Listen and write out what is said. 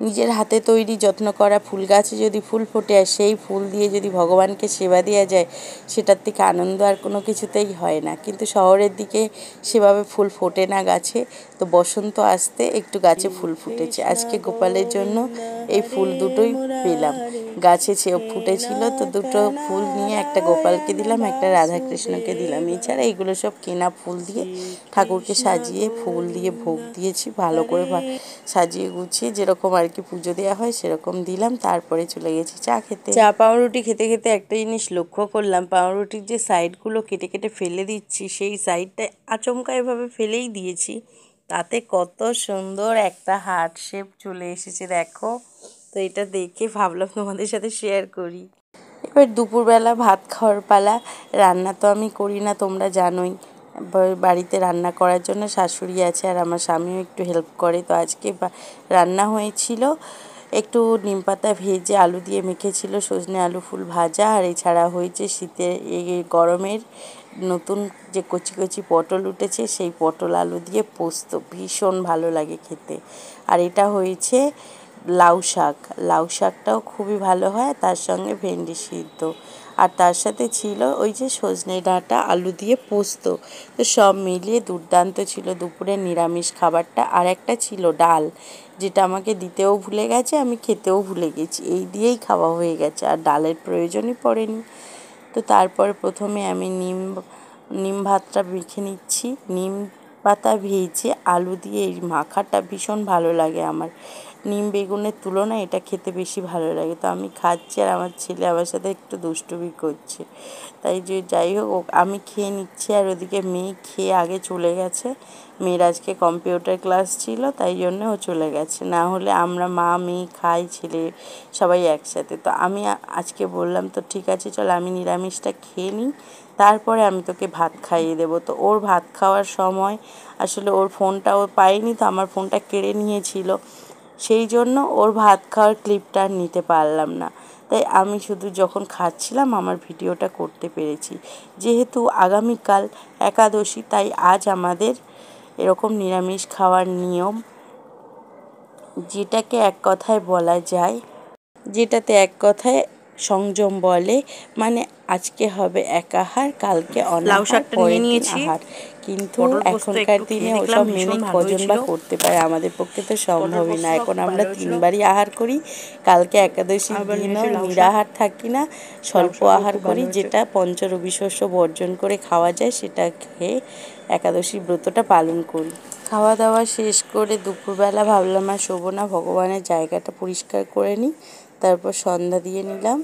নিজের হাতে তৈরি যত্ন করা ফুল গাছে যদি ফুল ফোটে আর সেই ফুল দিয়ে যদি ভগবানকে সেবা দেওয়া যায়, সেটার থেকে আনন্দ আর কোনো কিছুতেই হয় না। কিন্তু শহরের দিকে সেভাবে ফুল ফোটে না গাছে, তো বসন্ত আসতে একটু গাছে ফুল ফুটেছে। আজকে গোপালের জন্য এই ফুল দুটোই পেলাম, গাছে ফুটেছিল, তো দুটো ফুল নিয়ে একটা গোপালকে দিলাম, একটা রাধাকৃষ্ণকে দিলাম। এছাড়া এগুলো সব কেনা ফুল দিয়ে ঠাকুরকে সাজিয়ে ফুল দিয়ে ভোগ দিয়েছি, ভালো করে সাজিয়ে গুছিয়ে যেরকম আর কি পুজো দেওয়া হয় সেরকম দিলাম। তারপরে চলে গেছি চা খেতে। চা পাউরুটি খেতে খেতে একটা জিনিস লক্ষ্য করলাম, পাউরুটির যে সাইডগুলো কেটে কেটে ফেলে দিচ্ছি, সেই সাইডটা আচমকা এভাবে ফেলেই দিয়েছি, তাতে কত সুন্দর একটা হার্ট শেপ চলে এসেছে দেখো। তো এটা দেখে ভাবলাম তোমাদের সাথে শেয়ার করি। এবার দুপুরবেলা ভাত খাওয়ার পালা। রান্না তো আমি করি না, তোমরা জানোই। বাড়িতে রান্না করার জন্য শাশুড়ি আছে আর আমার স্বামীও একটু হেল্প করে। তো আজকে রান্না হয়েছিল একটু নিম পাতা ভেজে আলু দিয়ে মেখেছিল, সজনে আলু ফুল ভাজা, আর এছাড়া হয়েছে শীতের এই গরমের নতুন যে কচি কচি পটল উঠেছে সেই পটল আলু দিয়ে পোস্ত, ভীষণ ভালো লাগে খেতে। আর এটা হয়েছে লাউ শাক, লাউ শাকটাও খুবই ভালো হয়, তার সঙ্গে ভেন্ডি সিদ্ধ, আর তার সাথে ছিল ওই যে সজনে ডাঁটা আলু দিয়ে পোস্ত। তো সব মিলিয়ে দুর্দান্ত ছিল দুপুরের নিরামিষ খাবারটা। আর একটা ছিল ডাল, যেটা আমাকে দিতেও ভুলে গেছে, আমি খেতেও ভুলে গেছি, এই দিয়েই খাওয়া হয়ে গেছে, আর ডালের প্রয়োজনই পড়েনি। তো তারপর প্রথমে আমি নিম ভাতটা মেখে নিচ্ছি। নিম পাতা ভেজে আলু দিয়ে এই মাখাটা ভীষণ ভালো লাগে আমার, নিম বেগুনের তুলনায় এটা খেতে বেশি ভালো লাগে। তো আমি খাচ্ছি আর আমার ছেলে আমার সাথে একটু দুষ্টুমি করছে, তাই যে যাই হোক আমি খেয়ে নিচ্ছি, আর ওদিকে মেয়ে খেয়ে আগে চলে গেছে। মেয়ের আজকে কম্পিউটার ক্লাস ছিল, তাই জন্য ও চলে গেছে, না হলে আমরা মা মেয়ে খাই, ছেলে সবাই একসাথে। তো আমি আজকে বললাম তো ঠিক আছে চল আমি নিরামিষটা খেয়ে নিই, তারপরে আমি তোকে ভাত খাইয়ে দেবো। তো ওর ভাত খাওয়ার সময় আসলে ওর ফোনটা ও পায়নি, তো আমার ফোনটা কেড়ে নিয়েছিল, সেই জন্য ওর ভাত খাওয়ার ক্লিপটা আর নিতে পারলাম না। তাই আমি শুধু যখন খাচ্ছিলাম আমার ভিডিওটা করতে পেরেছি। যেহেতু আগামীকাল একাদশী, তাই আজ আমাদের এরকম নিরামিষ খাওয়ার নিয়ম, যেটাকে এক কথায় বলা যায়, যেটাতে এক কথায় সংযম বলে। মানে আজকে হবে একাহার, কালকে অনাহার, পরের দিন আহার। কিন্তু এখনকার দিনে ওসব মেনে কজন বা করতে পারে, আমাদের পক্ষে তো সম্ভবই না। এখন আমরা 3 বারই আহার করি, কালকে একাদশীর দিনও নিরাহার থাকি না, স্বল্প আহার করি, যেটা পঞ্চরবি শস্য বর্জন করে খাওয়া যায় সেটা খেয়ে একাদশী ব্রতটা পালন করি। খাওয়া দাওয়া শেষ করে দুপুরবেলা ভাবলাম আর শোবো না, ভগবানের জায়গাটা পরিষ্কার করে নিই, তারপর সন্ধ্যা দিয়ে নিলাম।